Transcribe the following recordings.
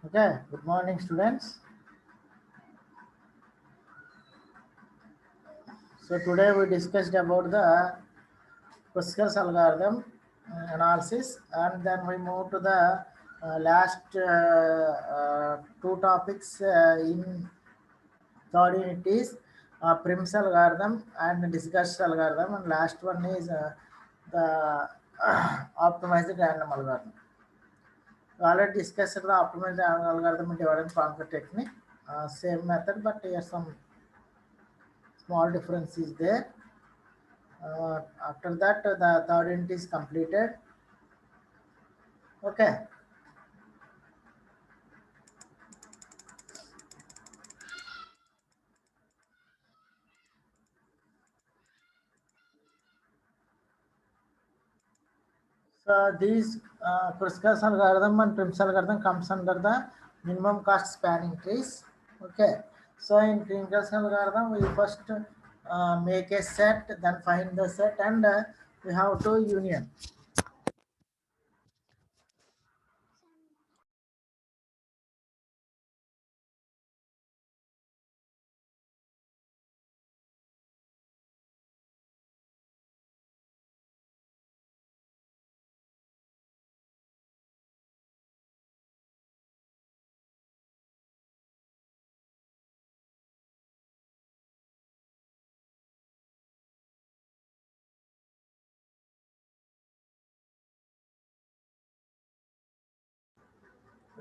Okay, good morning, students. So today we discussed about the Pascal's algorithm analysis, and then we move to the last two topics in third unit is Prim's algorithm and discussed algorithm, and last one is the optimized random algorithm. We already discussed the optimized algorithm in divide and conquer technique. Same method, but here some small difference is there. After that, the third unit is completed. Okay. So these Kruskal algorithm and Prim's algorithm comes under the minimum cost spanning trees. Okay. So in Kruskal algorithm, we first make a set, then find the set, and we have to union.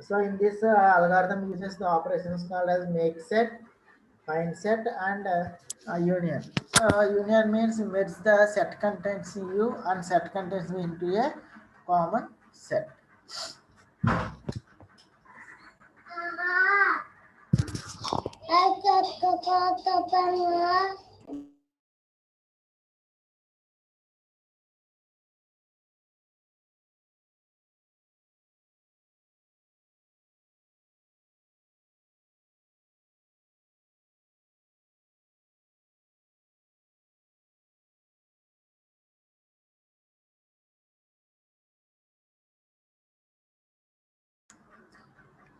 So in this algorithm uses the operations called as make set, find set, and union. So union means merge the set contents in U and set contents into a common set.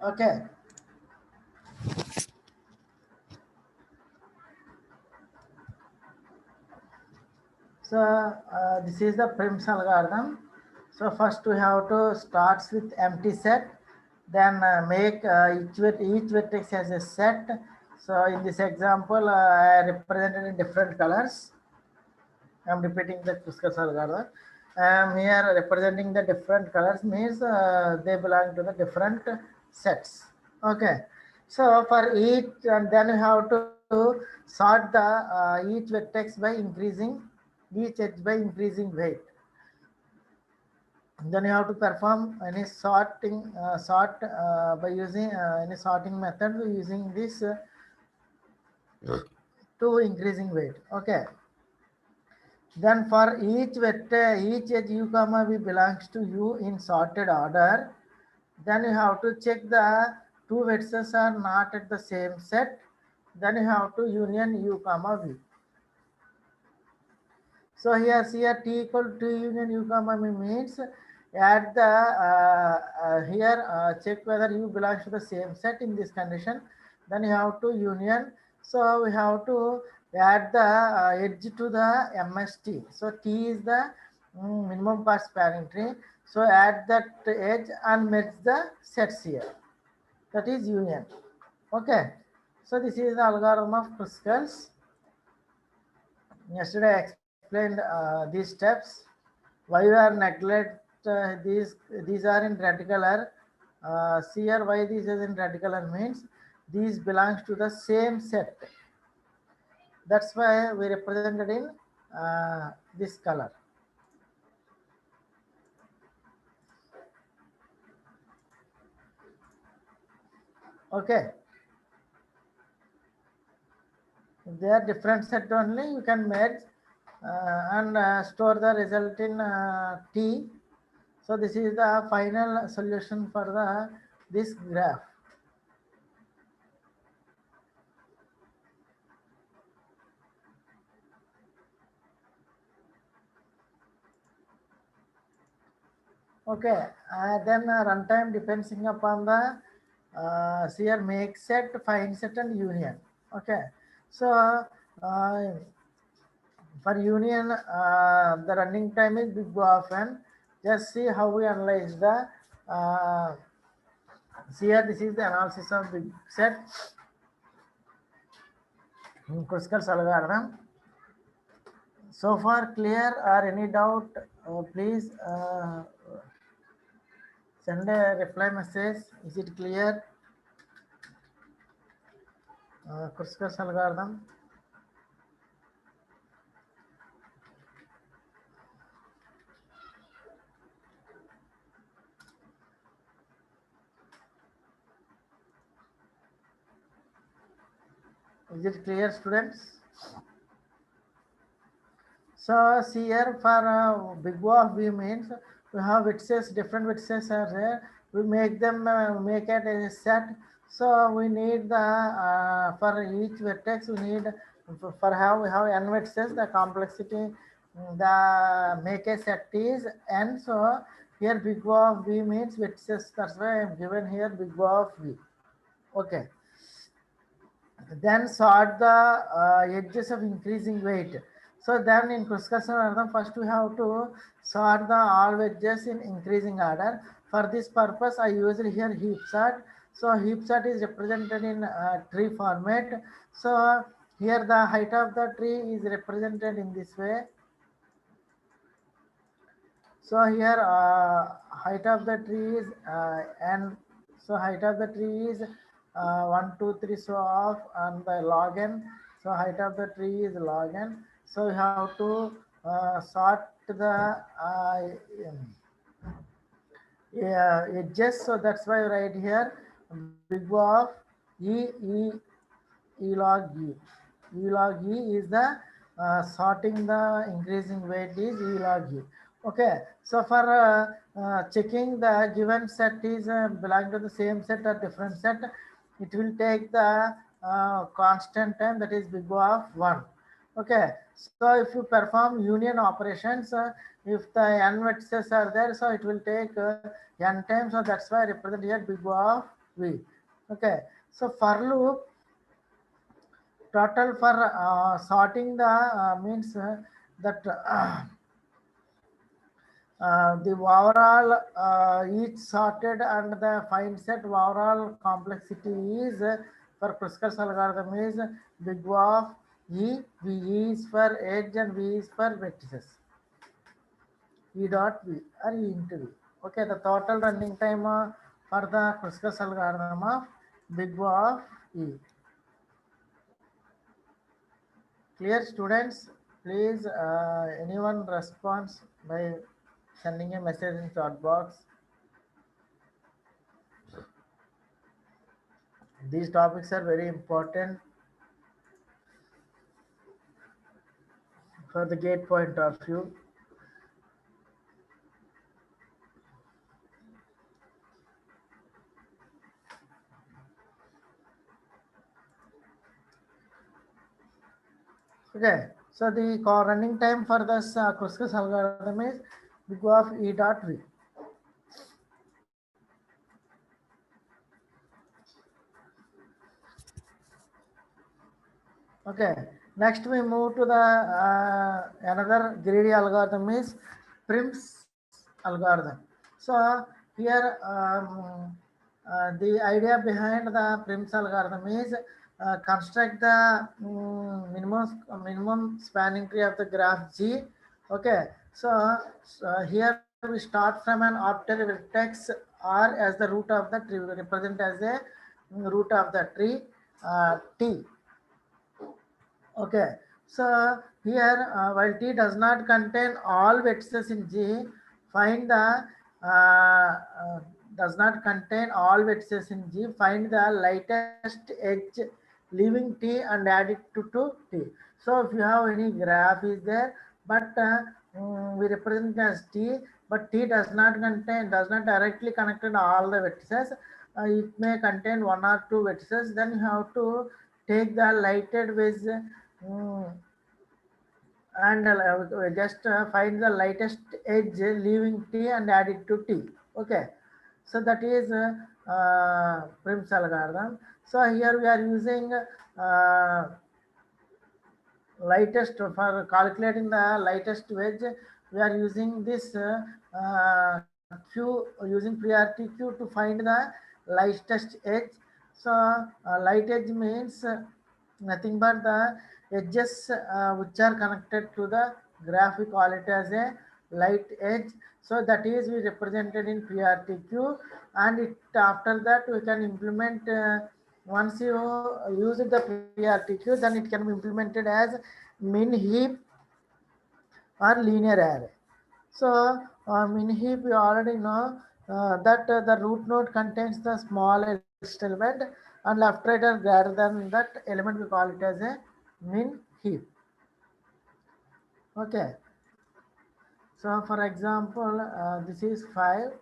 Okay. So this is the Prim's algorithm. So first we have to start with empty set, then make each vertex as a set. So in this example, I represented in different colors. I'm repeating the Kruskal algorithm. Here representing the different colors means they belong to the different sets. Okay. So for each, and then you have to sort the each vertex by increasing each edge by increasing weight. Then you have to perform any sorting sort by using any sorting method using this to increasing weight. Okay. Then for each vector, each edge u comma v belongs to u in sorted order. Then you have to check the two vertices are not at the same set. Then you have to union u comma v. So here t equal to union u comma v means at the here check whether u belongs to the same set in this condition. Then you have to union. So we have to add the edge to the MST. So T is the minimum cost spanning tree. So add that edge and merge the sets here. That is union. Okay. So this is the algorithm of Kruskals. Yesterday I explained these steps. Why you are neglect these are in red color. See here why this is in red color means these belongs to the same set. That's why we represented in this color. Okay. If they are different set only, you can merge and store the result in T. So this is the final solution for the this graph. Okay, then runtime depending upon the here make set, find set, and union. Okay, so for union, the running time is big O of n. Just see how we analyze the. See here, this is the analysis of big set in Kruskal's algorithm. So far clear or any doubt? Please send a reply message. Is it clear? Kruskal's algorithm. Is it clear, students? So see here for big O of V means we have vertices, different vertices are there. We make them make it a set. So we need the for each vertex we need for how we have n vertices, the complexity the make a set is n. So here big O of V means vertices. That's why I am given here big O of V. Okay. Then sort the edges of increasing weight. So then in Kruskal's algorithm, first we have to sort the all edges in increasing order. For this purpose, I used here heap sort. So heap sort is represented in tree format. So here the height of the tree is represented in this way. So here height of the tree is n. So height of the tree is 1, 2, 3 so off and the log n. So height of the tree is log n. So you have to sort the edges. So that's why I write here big O of E log E. E log E is the sorting the increasing weight is E log E. Okay, so for checking the given set is belong to the same set or different set, it will take the constant time, that is big O of 1. Okay, so if you perform union operations, if the n vertices are there, so it will take n times, so that's why I represent here big O of V. Okay, so for loop, total for sorting the means that the overall each sorted and the find set overall complexity is for Kruskal's algorithm is big O of E. V is for edge and V is for vertices. E dot V or E into V. Okay, the total running time for the Kruskal's algorithm of big O of E. Clear, students? Please, anyone response by sending a message in chat box. These topics are very important for the gate point of view. Okay, so the running time for this Kruskal's algorithm is big O of E dot V. Okay, next we move to the another greedy algorithm is Prim's algorithm. So here the idea behind the Prim's algorithm is construct the minimum spanning tree of the graph G. Okay, so here we start from an arbitrary vertex R as the root of the tree, we represent as a root of the tree T. Okay, so here while T does not contain all vertices in G, find the does not contain all vertices in G, find the lightest edge leaving T and add it to T. So if you have any graph is there, but we represent as T, but T does not directly connected all the vertices. It may contain one or two vertices, then you have to take the lighted with and just find the lightest edge leaving T and add it to T. Okay, So that is Prim's algorithm. So here we are using lightest for calculating the lightest wedge. We are using this q, using priority q to find the lightest edge. So light edge means nothing but the edges which are connected to the graph, we call it as a light edge. So that is we represented in priority q, and it after that we can implement once you use the priority queue, then it can be implemented as min heap or linear array. So min heap, we already know that the root node contains the smallest element, and left right are greater than that element, we call it as a min heap. Okay. So for example, this is 5,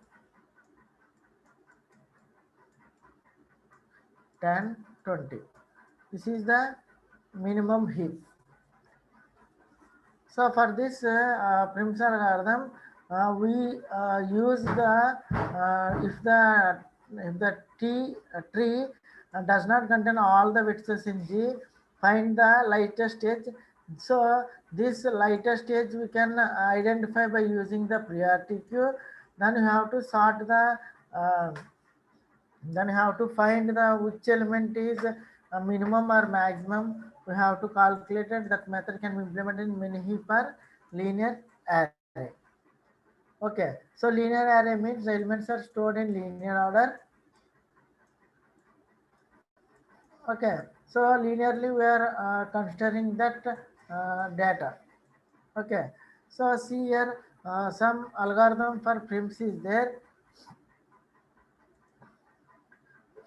10, 20. This is the minimum heap. So for this Prim's algorithm, we use the if the tree does not contain all the widths in G, find the lightest edge. So this lightest edge we can identify by using the priority queue. Then you have to sort the then you have to find the which element is a minimum or maximum. We have to calculate it. That method can be implemented in mini heap or linear array. Okay, so linear array means the elements are stored in linear order. Okay, so linearly we are considering that data. Okay, so see here some algorithm for prims is there.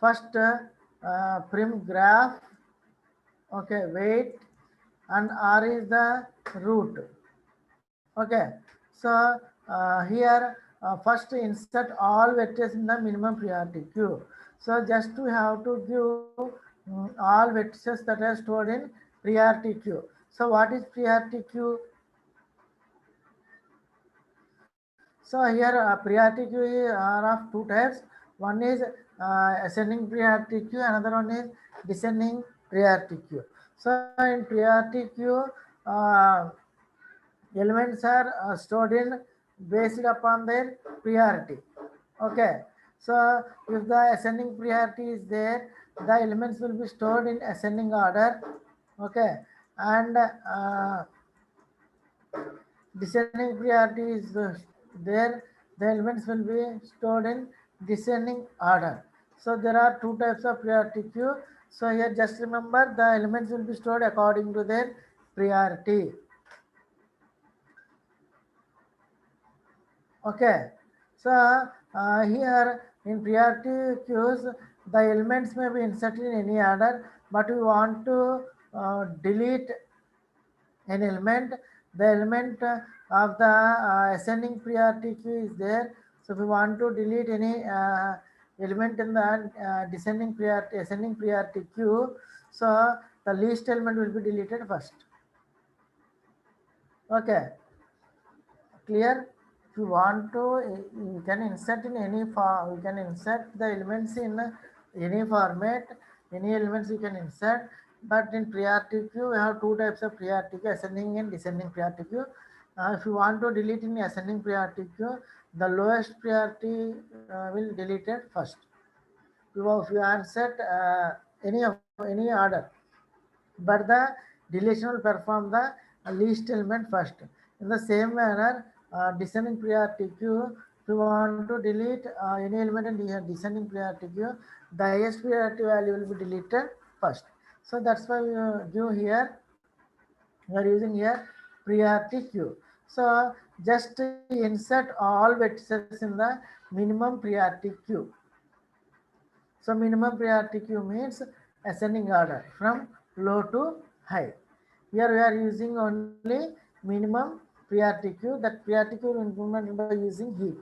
First prim graph, okay, weight, and R is the root. Okay, so here first insert all vectors in the minimum priority queue. So just we have to give all vectors that are stored in priority queue. So what is priority queue? So here priority queue are of two types. One is ascending priority queue, another one is descending priority queue. So in priority queue, uh, elements are stored in based upon their priority. Okay, so if the ascending priority is there, the elements will be stored in ascending order. Okay, and descending priority is there, the elements will be stored in descending order. So there are two types of priority queue. So here just remember the elements will be stored according to their priority. Okay, so here in priority queues, the elements may be inserted in any order, but we want to delete an element. The element of the ascending priority queue is there. So if we want to delete any element in the descending priority, ascending priority queue, so the least element will be deleted first. Okay, clear? If you want to, you can insert in any form, you can insert the elements in any format, any elements you can insert. But in priority queue we have two types of priority queue, ascending and descending priority queue. If you want to delete in ascending priority queue, the lowest priority will delete it first. If you insert any order, but the deletion will perform the least element first. In the same manner, descending priority queue, if you want to delete any element in the descending priority queue, the highest priority value will be deleted first. So that's why we give here, we are using here priority queue. So just insert all vertices in the minimum priority queue. So minimum priority queue means ascending order from low to high. Here we are using only minimum priority queue. That priority queue implemented by using heap.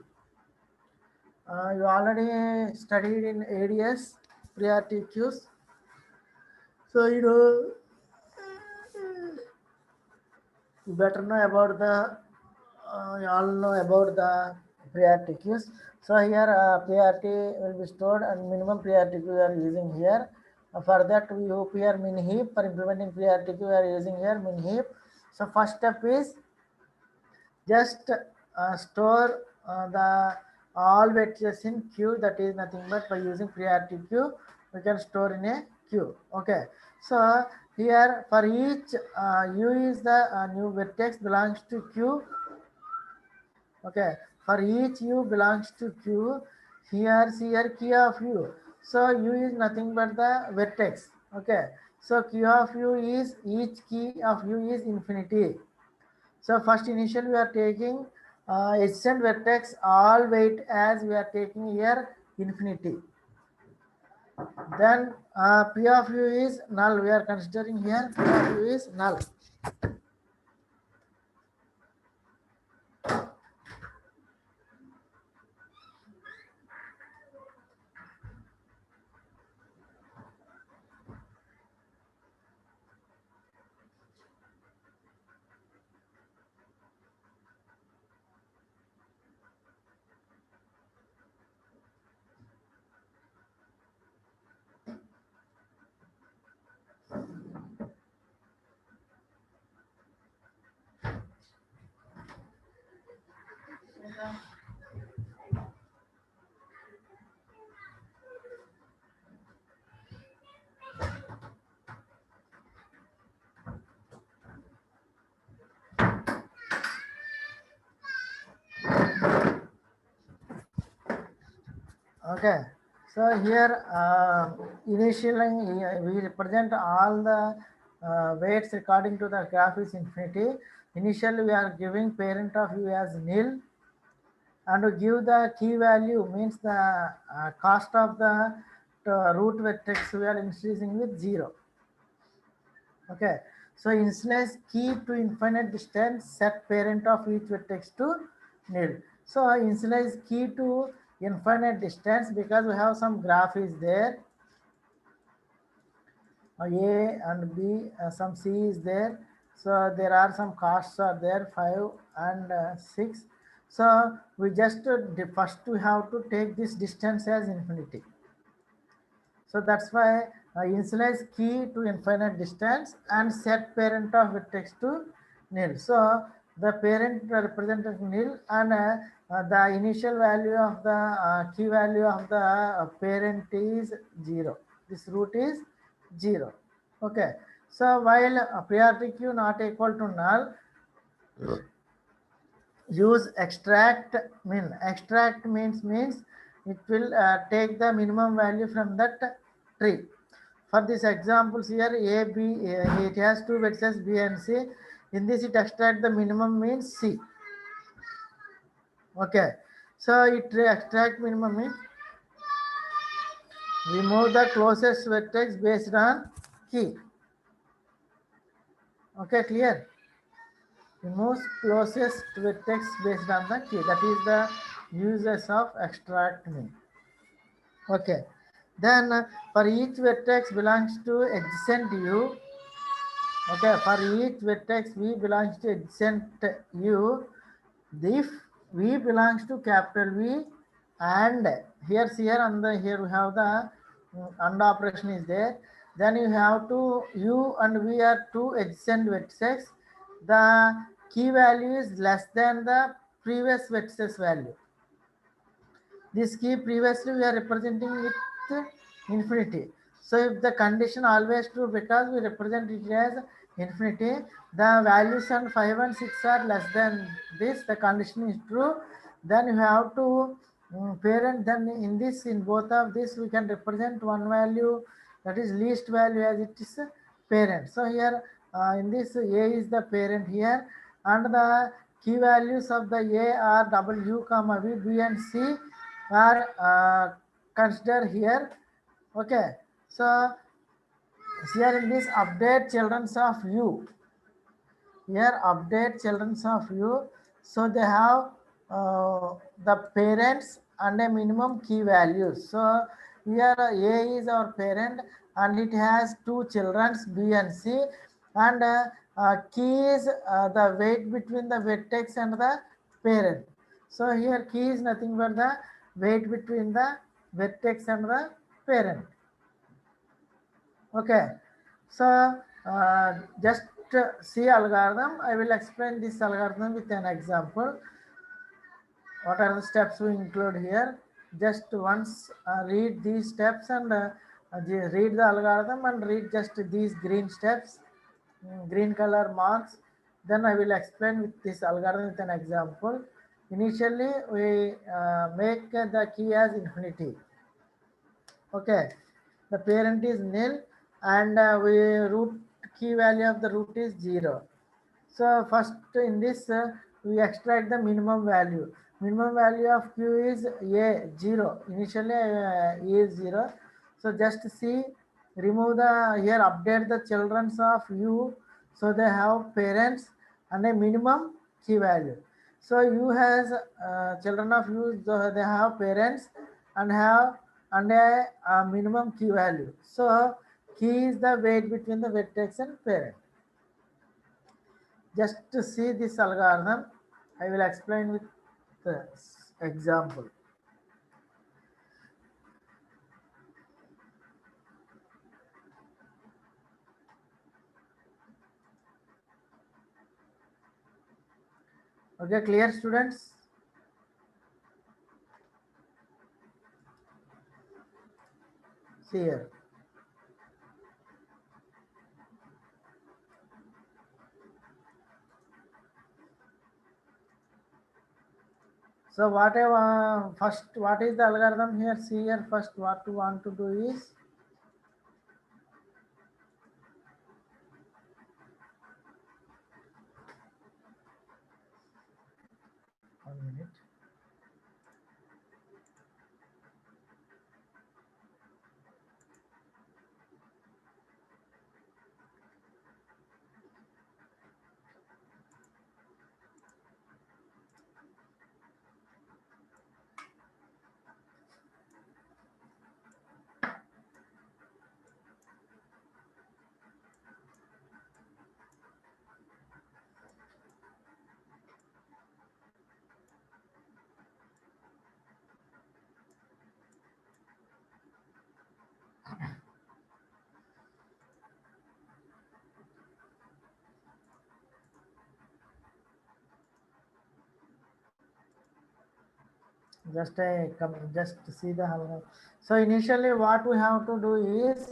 You already studied in ADS priority queues. So you better know about the you all know about the priority queues. So here priority will be stored and minimum priority queue we are using here. For that we hope here min heap. For implementing priority queue we are using here min heap. So first step is just store the all vectors in queue. That is nothing but by using priority queue we can store in a queue. Okay, so here for each u is the new vertex belongs to queue. Okay, for each u belongs to q. Here key of u, so u is nothing but the vertex. Okay, so q of u is each key of u is infinity. So first initial we are taking adjacent vertex all weight as we are taking here infinity. Then p of u is null. We are considering here p of u is null. Okay, so here initially we represent all the weights according to the graph is infinity. Initially we are giving parent of u as nil, and to give the key value means the cost of the root vertex we are increasing with 0. Okay, so initialize key to infinite distance, set parent of each vertex to nil. So initialize key to infinite distance because we have some graph is there. A and B, some C is there. So there are some costs are there, 5 and 6. So we just first we have to take this distance as infinity. So that's why initialize key to infinite distance and set parent of vertex to nil. So the parent represented nil, and the initial value of the key value of the parent is 0. This root is 0. Okay. So while priority queue not equal to null, use extract min. Extract means it will take the minimum value from that tree. For this examples here, A, B, it has two vertices B and C. In this, it extract the minimum means C. Okay. So it extract minimum means remove the closest vertex based on key. Okay, clear? Remove closest vertex based on the key. That is the uses of extract min. Okay. Then for each vertex belongs to adjacent u. Okay, for each vertex v belongs to adjacent u. If v belongs to capital V, and here and here we have the AND operation is there. Then you have to u and v are two adjacent vertices. The key value is less than the previous vertices value. This key previously we are representing with infinity. So if the condition always true because we represent it as infinity, the values on 5 and 6 are less than this, the condition is true, then you have to parent, then in both of this we can represent one value, that is least value as it is parent. So here in this A is the parent here, and the key values of the A are W, V, B and C are considered here. Okay, so here in this update children's of u, here update children's of u, so they have the parents and a minimum key values. So here A is our parent and it has two children's B and C, and key is the weight between the vertex and the parent. So here key is nothing but the weight between the vertex and the parent. Okay, so just see algorithm. I will explain this algorithm with an example. What are the steps we include here? Just once read these steps and read the algorithm and read just these green steps, green color marks. Then I will explain with this algorithm with an example. Initially, we make the key as infinity. Okay, the parent is nil and we root key value of the root is 0. So first in this we extract the minimum value. Minimum value of q is a 0. Initially a is 0. So just see, remove the here, update the childrens of u, so they have parents and a minimum key value. So u has children of u, so they have parents and have and a minimum key value. So key is the weight between the vertex and parent. Just to see this algorithm, I will explain with the example. Okay, clear students? See here. So what I first, what is the algorithm here? See here, first what we want to do is, one minute. Just a come, just see the algorithm. So initially, what we have to do is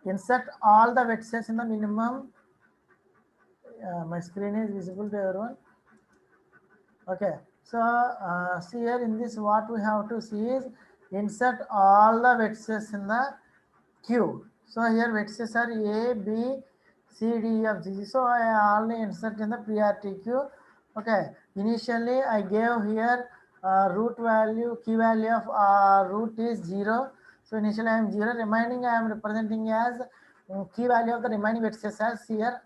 insert all the vertices in the minimum. My screen is visible to everyone. Okay, so see here in this, what we have to see is insert all the vertices in the Q. So here vertices are A, B, C, D, F, G. So I only insert in the priority queue. Okay, initially I gave here root value, key value of root is 0. So initially I am 0, remaining I am representing as key value of the remaining vertices as here.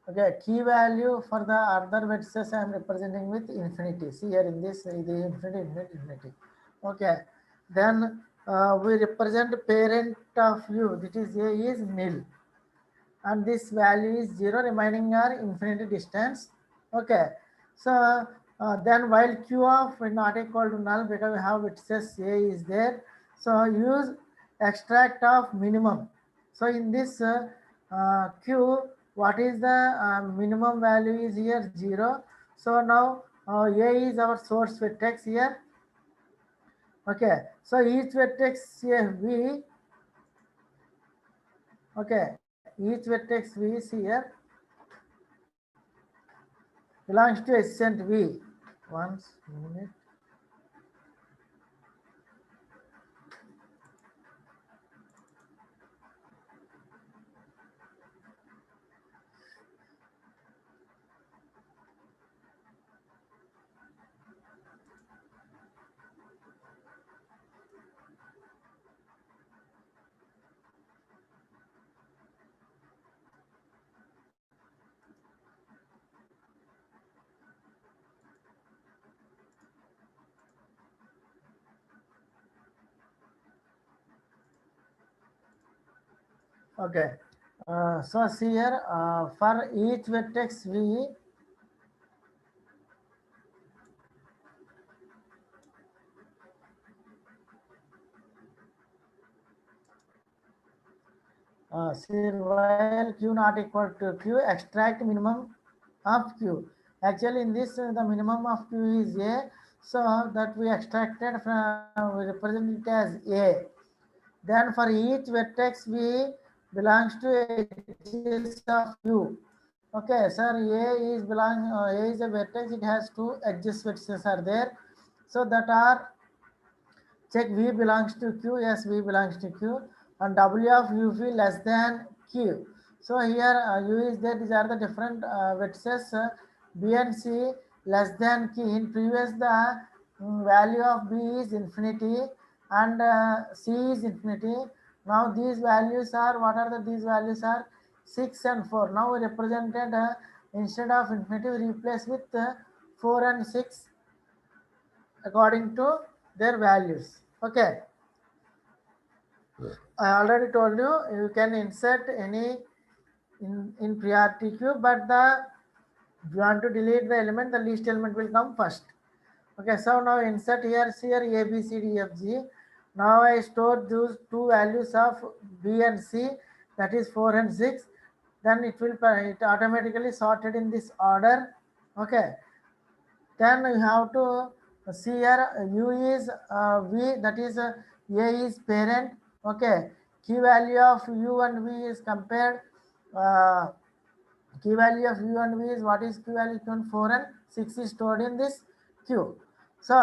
Okay, key value for the other vertices I am representing with infinity. See here in this, the infinity, infinity, infinity. Okay, then we represent parent of u, that is a is nil, and this value is 0, remaining are infinity distance. Okay, so then while q of not equal to null, because we have vertices a is there, so use extract of minimum. So in this q, what is the minimum value is here 0. So now a is our source vertex here. Okay, so each vertex here v, okay, each vertex v is here belongs to ascent v. Once minute. Okay. So see here, for each vertex V, see while Q not equal to Q, extract minimum of Q. Actually, in this, the minimum of Q is A, so that we extracted from, we represent it as A. Then for each vertex V belongs to edges of U. Okay, sir, A is a vertex, it has two edges vertices are there. So that are, check V belongs to Q, yes, V belongs to Q, and W of UV less than Q. So here U is there, these are the different vertices, B and C less than Q. In previous, the value of B is infinity and C is infinity. Now these values are, what are these values are 6 and 4. Now we represented, instead of infinity, we replace with 4 and 6 according to their values. Okay, I already told you, you can insert any in priority queue, but if you want to delete the element, the least element will come first. Okay, so now insert here A, B, C, D, F, G. Now I store those two values of B and C, that is 4 and 6. Then it automatically sorted in this order. Okay, then you have to see here U is V, that is A is parent. Okay, key value of U and V is compared. Uh, Key value of U and V is, what is key value? 4 and 6 is stored in this Q. So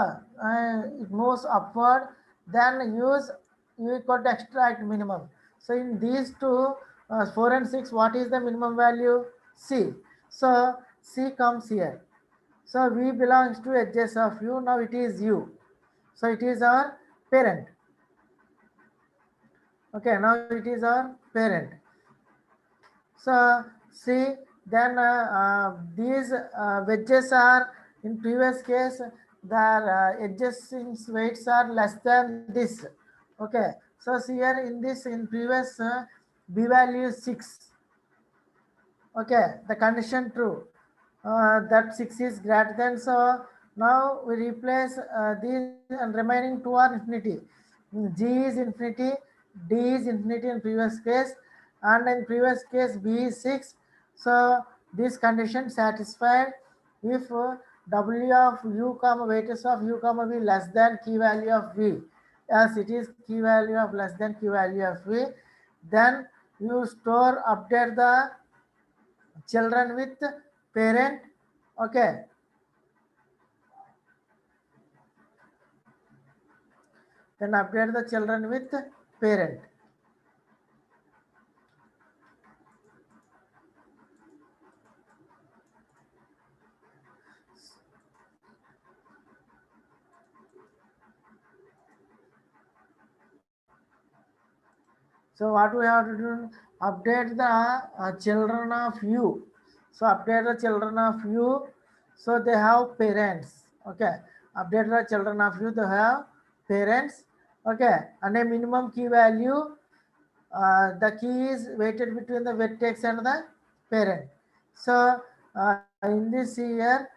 it moves upward, then use U equal to extract minimum. So in these two, 4 and 6, what is the minimum value? C. So C comes here. So V belongs to edges of U. Now it is U. So it is our parent. Okay, now it is our parent. So see, then these wedges are, in previous case, the adjacent weights are less than this. Okay, so see here in this, in previous, B value is 6. Okay, the condition true, that 6 is greater than. So now we replace these, and remaining two are infinity. G is infinity, D is infinity in previous case, and in previous case B is 6. So this condition satisfied if W of U comma weights of U comma V less than key value of V, as it is key value of less than key value of V, then you store, update the children with parent. Okay, then update the children with parent. So what we have to do, update the children of U. So update the children of U, so they have parents. Okay, update the children of U, they have parents. Okay, and a minimum key value, the key is weighted between the vertex and the parent. So in this here,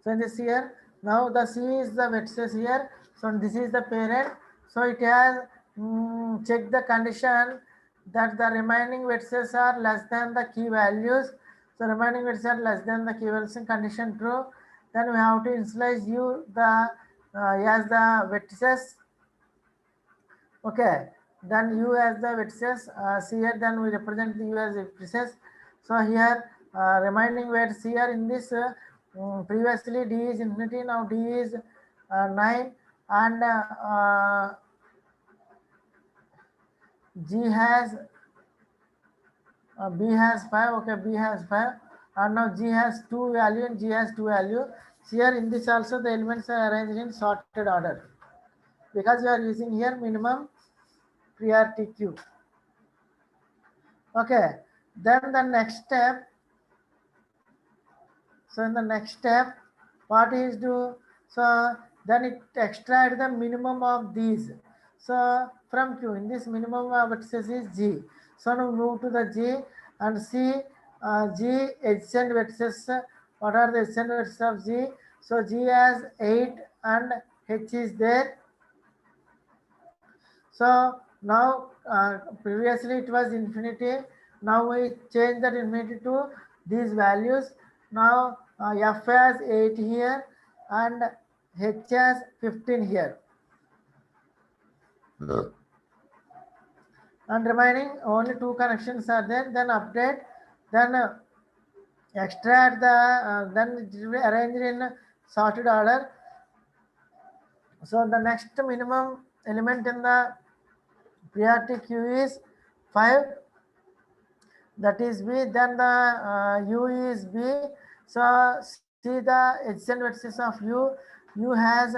so in this here, now the C is the vertex here. So this is the parent. So it has checked the condition that the remaining vertices are less than the key values. So remaining vertices are less than the key values, in condition true. Then we have to initialize U the as the vertices. Okay. Then U as the vertices. C here, then we represent the U as vertices. So here remaining weights here in this, previously D is infinity, now D is 9, and G has B has 5. Okay, B has 5, and now G has 2 value and G has 2 value. Here in this also the elements are arranged in sorted order, because we are using here minimum priority queue. Okay, then the next step. So in the next step, what is do? So then it extract the minimum of these. So from Q, in this minimum vertices is G. So now move to the G and see G adjacent vertices. What are the adjacent vertices of G? So G has 8 and H is there. So now previously it was infinity. Now we change that infinity to these values. Now F has 8 here and H has 15 here. And remaining only 2 connections are there. Then update. Then extract the then arrange in sorted order. So the next minimum element in the priority queue is 5. That is B. Then the U is B. So see the adjacent vertices of U. U has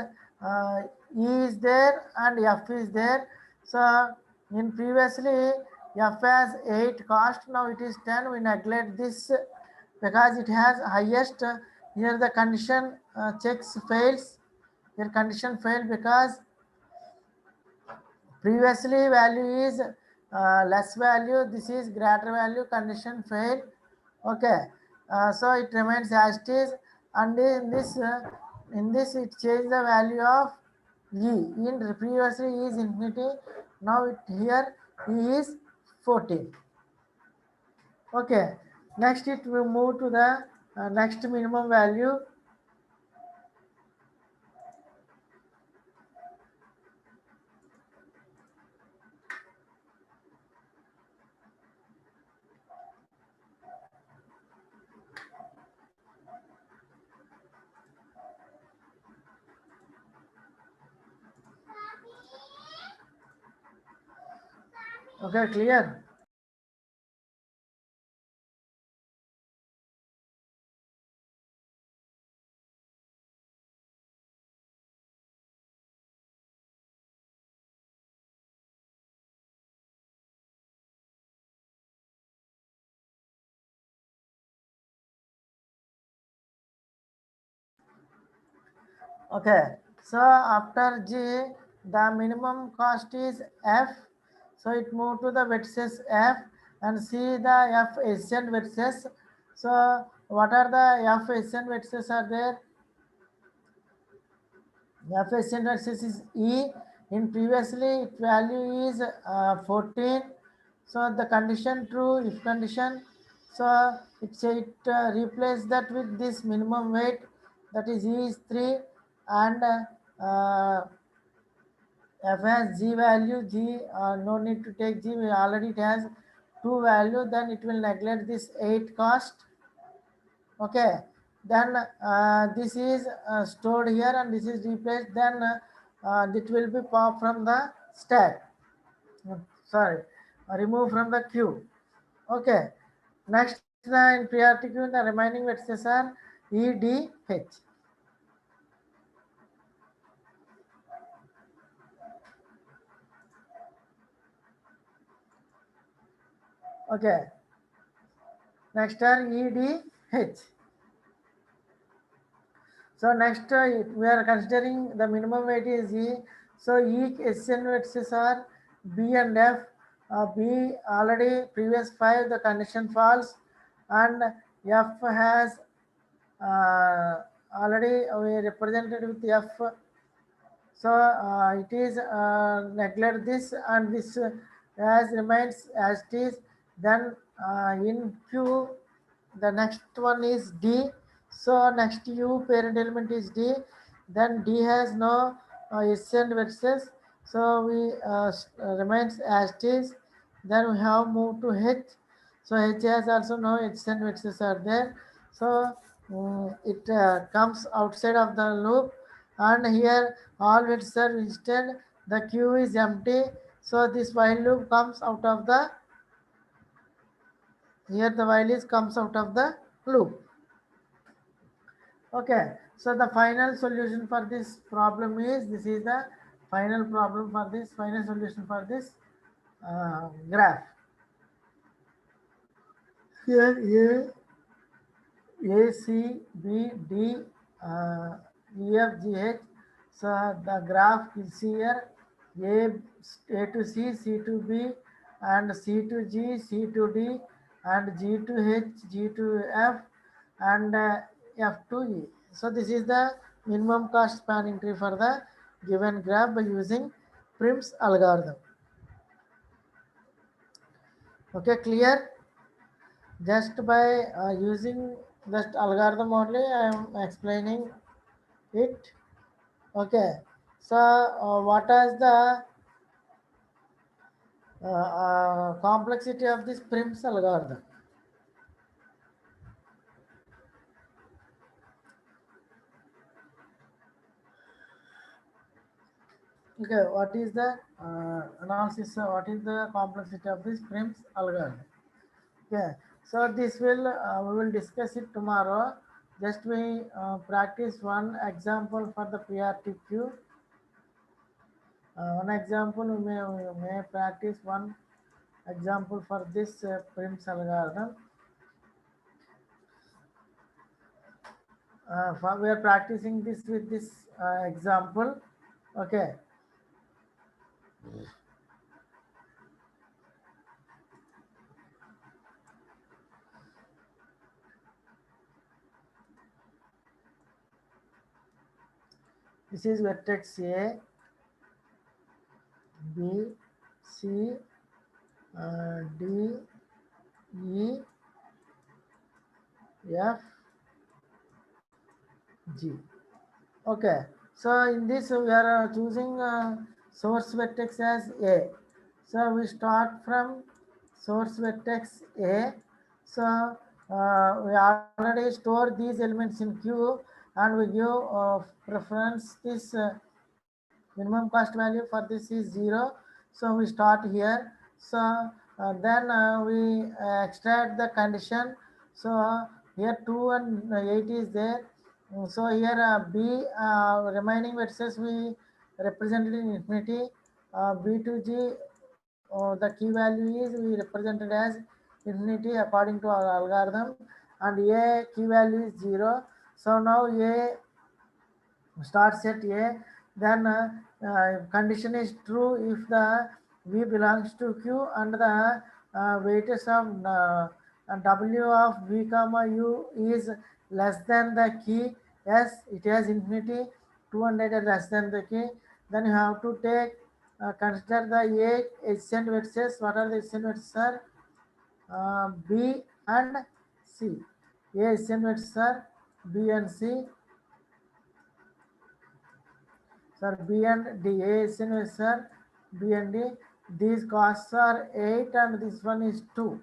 E is there and F is there. So in previously F has 8 cost. Now it is 10. We neglect this because it has highest. Here the condition checks fails. Here condition failed because previously value is less value, this is greater value, condition failed. Okay, so it remains as it is, and in this it change the value of E. In previously E is infinity, now it here E is 14. Okay, next it will move to the next minimum value. Okay, clear? Okay, so after G, the minimum cost is F. So it moved to the vertices F and see the F adjacent vertices. So what are the F adjacent vertices are there? F adjacent vertices is E. In previously its value is 14. So the condition true, if condition. So it replace that with this minimum weight, that is E is 3 and F has G value, G no need to take G, already it has 2 value, then it will neglect this 8 cost. Okay, then this is stored here and this is replaced, then it will be popped from the stack. Sorry, remove from the queue. Okay, next in priority queue, the remaining vertices are E, D, H. Okay, next are E, D, H. So next we are considering the minimum weight is E. So each SN vertices are B and F. B already previous 5 the condition false, and F has already we represented with F. So it is neglect this and this as remains as it is. Then in Q the next one is D. So next U parent element is D. Then D has no S and vertices. So we remains as it is. Then we have moved to H. So H has also no S and vertices are there. So it comes outside of the loop, and here all vertices are instead the Q is empty. So this while loop comes out of the, here the while is comes out of the loop. Okay, so the final solution for this problem is, this is the final problem for this, final solution for this graph. Here A, C, B, D, E, F, G, H. So the graph is here, A to C, C to B, and C to G, C to D, and G to H, G to F, and F to E. So this is the minimum cost spanning tree for the given graph by using Prim's algorithm. Okay, clear? Just by using that algorithm only I am explaining it. Okay, so what is the complexity of this Prim's algorithm? Okay, what is the analysis? What is the complexity of this Prim's algorithm? Okay, so this will we will discuss it tomorrow. Just we practice one example for the PRTQ. One example we may practice one example for this Prim's algorithm. We are practicing this with this example. Okay. This is vertex A, B, C, D, E, F, G. Okay, so in this we are choosing source vertex as A. So we start from source vertex A. So we already store these elements in Q, and we give preference this minimum cost value for this is 0. So we start here. So then we extract the condition. So here 2 and 8 is there. So here B remaining versus we represented in infinity. B to G, the key value is we represented as infinity according to our algorithm, and A key value is 0. So now A starts at A, then condition is true if the V belongs to Q and the weightage of W of V comma U is less than the key S, it has infinity, 200 is less than the key. Then you have to take consider the A adjacent vertices. What are the adjacent vertices, sir? B and C. A adjacent vertices are B and C. Sir, B and D. A is in sir, B and D. These costs are 8 and this one is 2.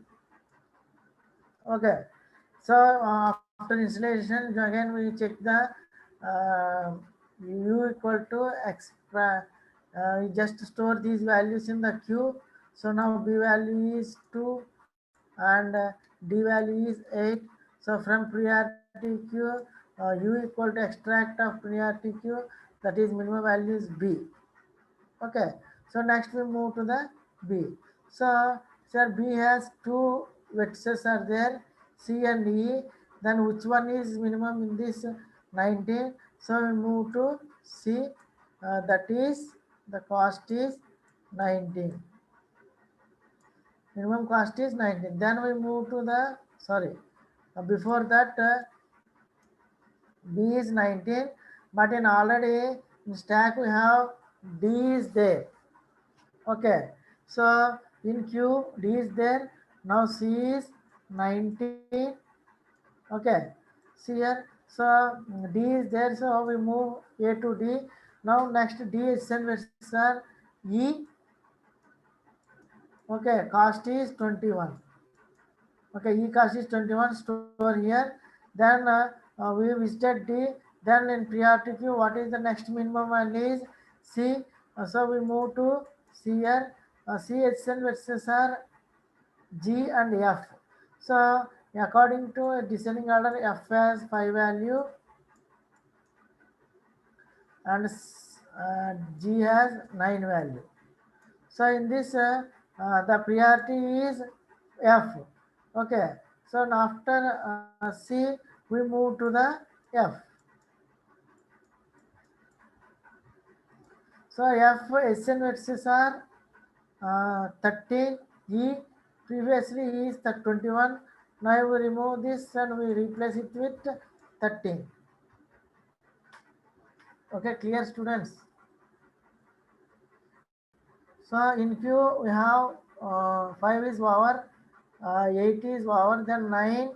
Okay. So after installation, again we check the U equal to X. We just store these values in the Q. So now B value is 2 and D value is 8. So from priority Q, U equal to extract of priority Q, that is minimum value is B. Okay, so next we move to the B. So sir, B has two vertices are there, C and E. Then which one is minimum in this 19? So we move to C. That is the cost is 19. Minimum cost is 19. Then we move to the before that B is 19, but in already in stack we have D is there. Okay, so in Q D is there. Now C is 19. Okay, see here. So D is there. So we move A to D. Now next D is versus E. Okay, cost is 21. Okay, E cost is 21. Store here. Then we visited D. Then in priority queue, what is the next minimum value is C. So we move to C here. C HN versus G and F. So according to descending order, F has 5 value and G has 9 value. So in this the priority is F. Okay. So after C we move to the F. So F Sn vertices are 13. E previously E is the 21. Now we remove this and we replace it with 13. Okay, clear students? So in Q we have 5 is over, 8 is over, then 9,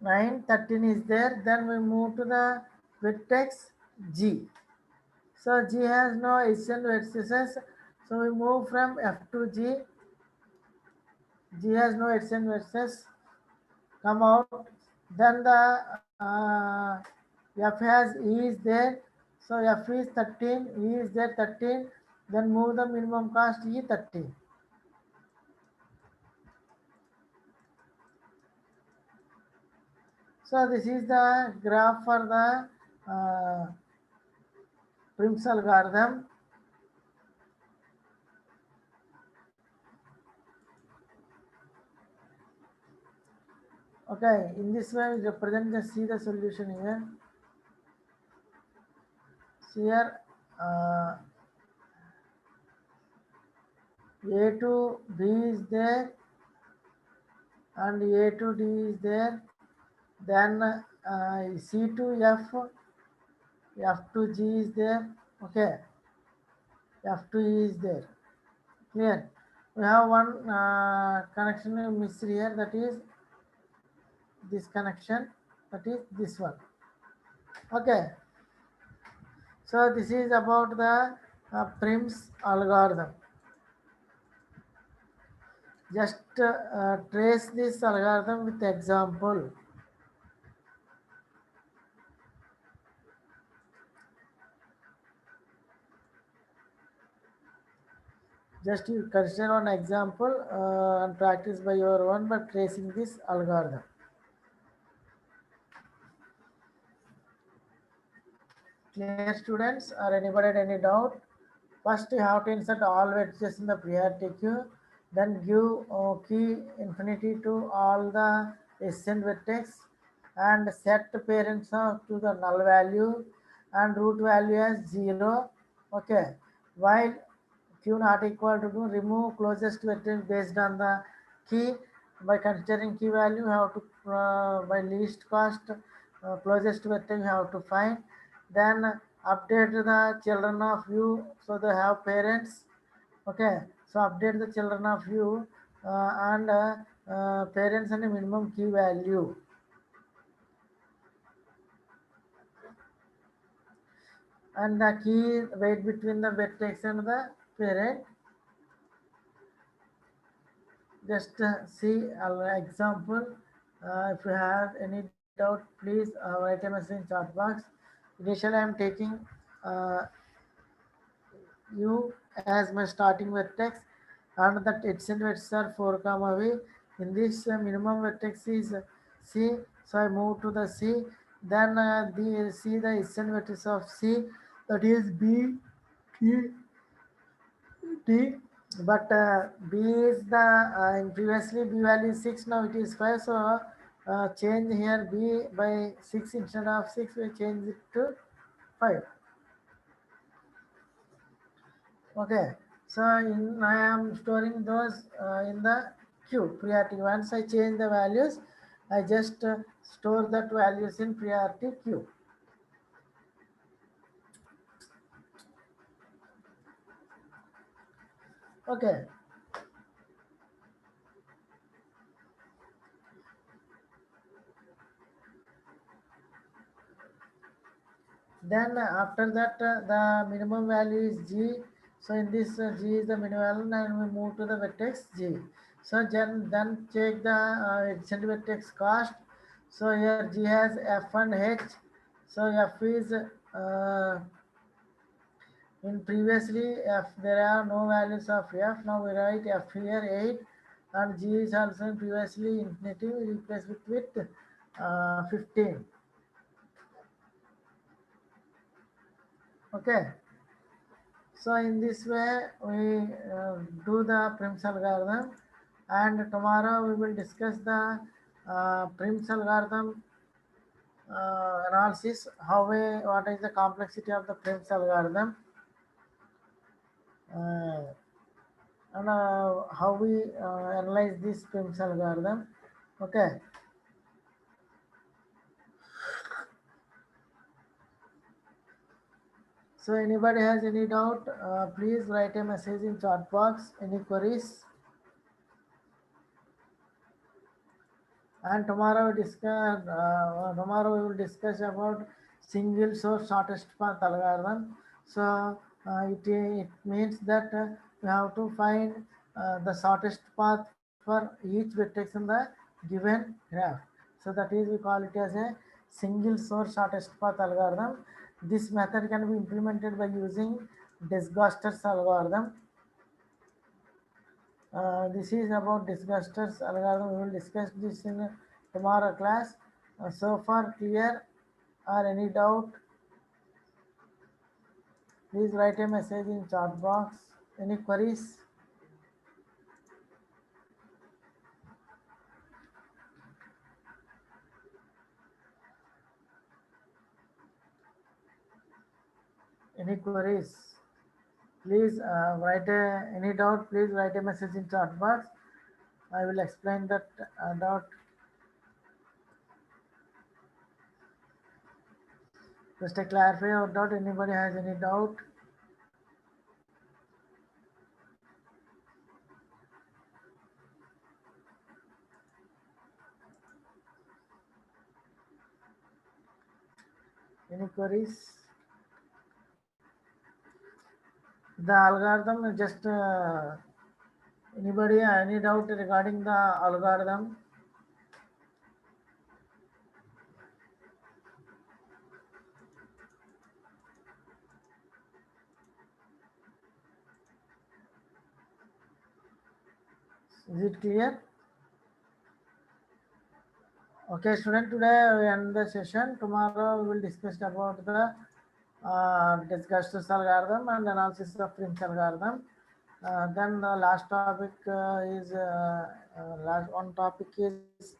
9, 13 is there. Then we move to the vertex G. So G has no adjacent vertices. So we move from F to G. G has no adjacent vertices. Come out. Then the F has E is there. So F is 13. E is there 13. Then move the minimum cost E 13. So this is the graph for the Prim's algorithm. Okay, in this way we represent see the solution here. Here A to B is there and A to D is there. Then C to F, F to G is there. Okay, F to E is there. Clear? We have one connection missed here, that is this connection, that is this one. Okay, so this is about the Prim's algorithm. Just trace this algorithm with example. Just you consider one example and practice by your own by tracing this algorithm. Clear students, or anybody had any doubt? First you have to insert all vertices in the priority queue, then give key infinity to all the ascent vertex and set parents to the null value and root value as 0. Okay, while q not equal to 2, remove closest vertex based on the key. By considering key value, you have to by least cost closest vertex you have to find. Then update the children of u, so they have parents. Okay, so update the children of u and parents and minimum key value. And the key weight between the vertex and the parent. Just see our example. If you have any doubt, please write a message in chat box. Initially, I am taking u as my starting vertex, and that adjacent vertices are 4 comma v. In this minimum vertex is c, so I move to the c. Then the see the adjacent vertex of c, that is b, t, t. But b is the previously b value is 6, now it is 5. So change here b by 6 instead of 6, we change it to 5. Okay, so I am storing those in the queue priority. Once I change the values, I just store that values in priority queue. Okay. Then after that, the minimum value is g. So in this g is the minimum value, and we move to the vertex g. So then check the adjacent vertex cost. So here g has f and h. So f is in previously f, there are no values of f. Now we write f here 8, and g is also in previously infinity. We replace it with 15. Okay. So in this way we do the Prim's algorithm, and tomorrow we will discuss the Prim's algorithm analysis, what is the complexity of the Prim's algorithm, uh, and how we analyze this Prim's algorithm. Okay. So anybody has any doubt, please write a message in chat box. Any queries? And tomorrow we will discuss about single source shortest path algorithm. So it means that we have to find the shortest path for each vertex in the given graph. So that is, we call it as a single source shortest path algorithm. This method can be implemented by using Disgaster's algorithm. This is about Disgaster's algorithm. We will discuss this in tomorrow class. So far clear or any doubt, please write a message in chat box. Any queries? Any queries? Please any doubt, please write a message in chat box. I will explain that doubt. Just to clarify your doubt, anybody has any doubt? Any queries? The algorithm is just anybody any doubt regarding the algorithm? Is it clear? Okay, student, today we end the session. Tomorrow we will discuss about the Disgaster's algorithm and analysis of Prim's algorithm. Then the last topic last one topic is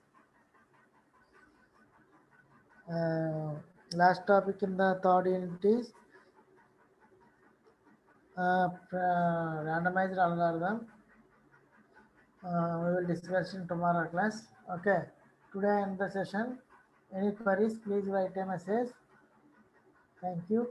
uh, last topic in the third unit is randomized algorithm. We will discuss in tomorrow class. Okay, today end the session. Any queries, please write a message. Thank you.